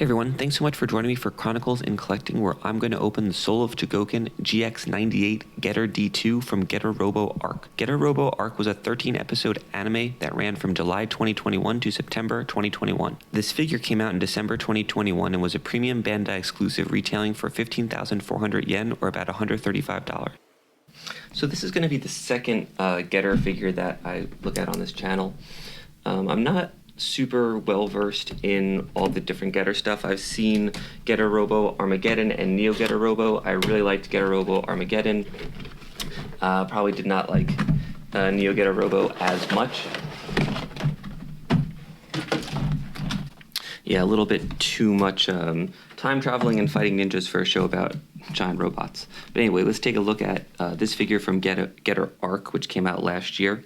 Hey everyone, thanks so much for joining me for Chronicles in Collecting, where I'm going to open the Soul of Chogokin GX98 Getter D2 from Getter Robo Arc. Getter Robo Arc was a 13-episode anime that ran from July 2021 to September 2021. This figure came out in December 2021 and was a premium Bandai exclusive, retailing for 15,400 yen, or about $135. So this is going to be the second Getter figure that I look at on this channel. I'm not super well versed in all the different Getter stuff. I've seen Getter Robo Armageddon and Neo Getter Robo. I really liked Getter Robo Armageddon. Probably did not like Neo Getter Robo as much. Yeah, a little bit too much time traveling and fighting ninjas for a show about giant robots. But anyway, let's take a look at this figure from Getter Arc, which came out last year.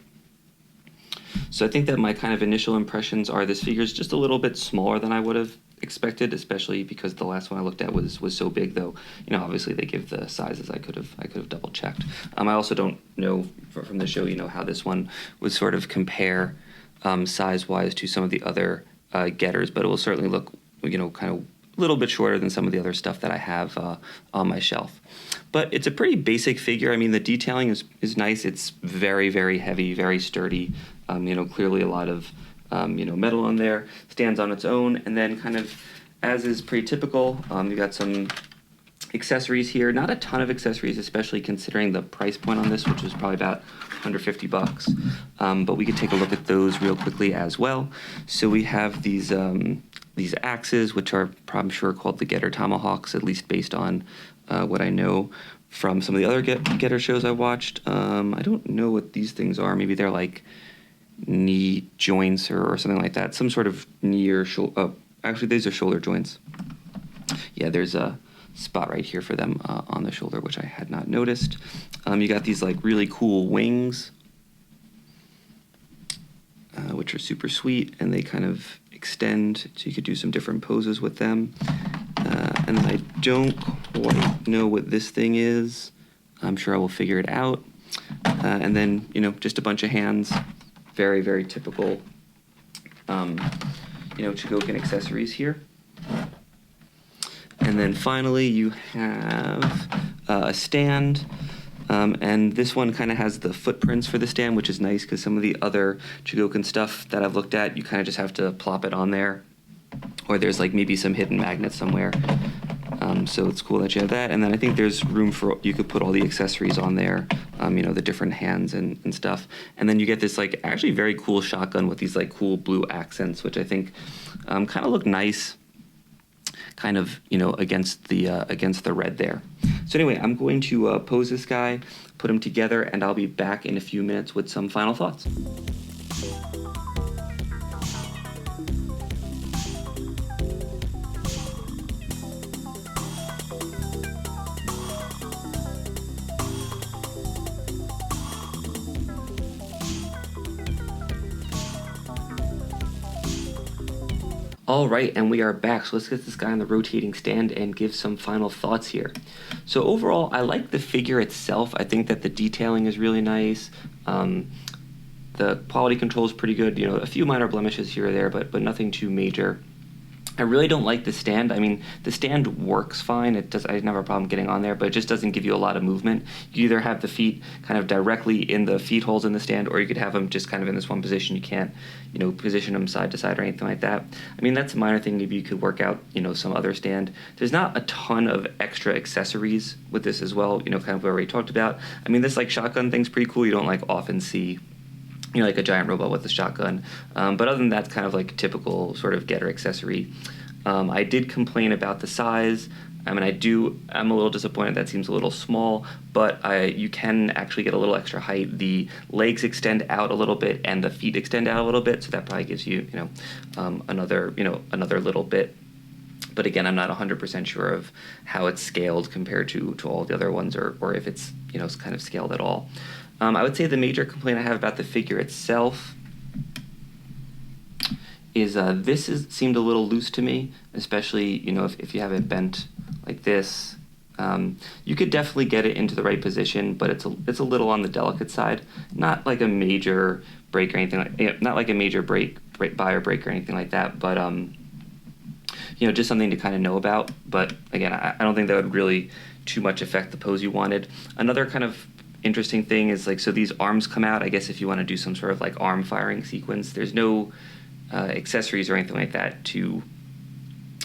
So I think that my kind of initial impressions are this figure is just a little bit smaller than I would have expected, especially because the last one I looked at was so big. Though, you know, obviously they give the sizes. I could have double checked. I also don't know from the show, you know, how this one would sort of compare size wise to some of the other Getters, but it will certainly look, you know, kind of a little bit shorter than some of the other stuff that I have on my shelf. But it's a pretty basic figure. I mean, the detailing is nice. It's very, very heavy, very sturdy. You know, clearly a lot of, you know, metal on there. Stands on its own. And then kind of, as is pretty typical, you got some accessories here. Not a ton of accessories, especially considering the price point on this, which was probably about $150. But we could take a look at those real quickly as well. So we have these axes, which are, I'm sure, called the Getter Tomahawks, at least based on what I know from some of the other Getter shows I watched. I don't know what these things are. Maybe they're like knee joints or something like that. Some sort of knee or shoulder. Actually, these are shoulder joints. Yeah, there's a spot right here for them on the shoulder, which I had not noticed. You got these like really cool wings, which are super sweet, and they kind of extend, so you could do some different poses with them. And I don't quite know what this thing is. I'm sure I will figure it out. And then, you know, just a bunch of hands. Very, very typical, you know, Chogokin accessories here. And then finally, you have a stand. And this one kind of has the footprints for the stand, which is nice because some of the other Chogokin stuff that I've looked at, you kind of just have to plop it on there. Or there's like maybe some hidden magnet somewhere. So it's cool that you have that. And then I think there's room for, you could put all the accessories on there, you know, the different hands and stuff. And then you get this like actually very cool shotgun with these like cool blue accents, which I think kind of look nice, kind of, you know, against the red there. So anyway, I'm going to pose this guy, put him together, and I'll be back in a few minutes with some final thoughts. All right, and we are back. So let's get this guy on the rotating stand and give some final thoughts here. So overall, I like the figure itself. I think that the detailing is really nice. The quality control is pretty good. You know, a few minor blemishes here or there, but nothing too major. I really don't like the stand. I mean, the stand works fine. I didn't have a problem getting on there, but it just doesn't give you a lot of movement. You either have the feet kind of directly in the feet holes in the stand, or you could have them just kind of in this one position. You can't, you know, position them side to side or anything like that. I mean, that's a minor thing. Maybe you could work out, you know, some other stand. There's not a ton of extra accessories with this as well, you know, kind of what we already talked about. I mean, this like shotgun thing's pretty cool. You don't like often see, you know, like a giant robot with a shotgun. But other than that, it's kind of like typical sort of Getter accessory. I did complain about the size. I mean, I'm a little disappointed that seems a little small, but you can actually get a little extra height. The legs extend out a little bit and the feet extend out a little bit, so that probably gives you, you know, another little bit. But again, I'm not 100% sure of how it's scaled compared to all the other ones, or if it's, you know, kind of scaled at all. I would say the major complaint I have about the figure itself is seemed a little loose to me, especially, you know, if you have it bent like this. You could definitely get it into the right position, but it's a little on the delicate side. Not like a major break or anything like, not like a major break buy or break or anything like that, but just something to kind of know about. But again, I don't think that would really too much affect the pose you wanted. Another kind of interesting thing is so these arms come out. I guess if you want to do some sort of arm firing sequence, there's no accessories or anything like that to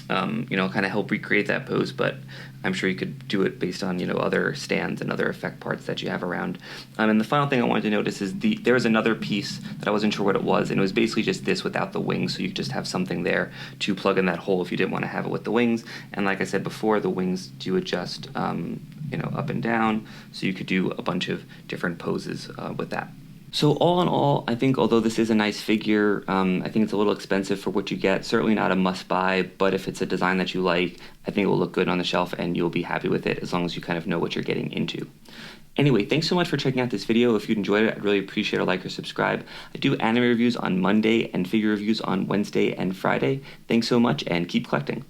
kind of help recreate that pose, but I'm sure you could do it based on other stands and other effect parts that you have around. And the final thing I wanted to notice is there was another piece that I wasn't sure what it was, and it was basically just this without the wings, so you just have something there to plug in that hole if you didn't want to have it with the wings. And like I said before, the wings do adjust up and down, so you could do a bunch of different poses with that. So all in all, I think although this is a nice figure, I think it's a little expensive for what you get. Certainly not a must-buy, but if it's a design that you like, I think it will look good on the shelf and you'll be happy with it as long as you kind of know what you're getting into. Anyway, thanks so much for checking out this video. If you enjoyed it, I'd really appreciate a like or subscribe. I do anime reviews on Monday and figure reviews on Wednesday and Friday. Thanks so much and keep collecting.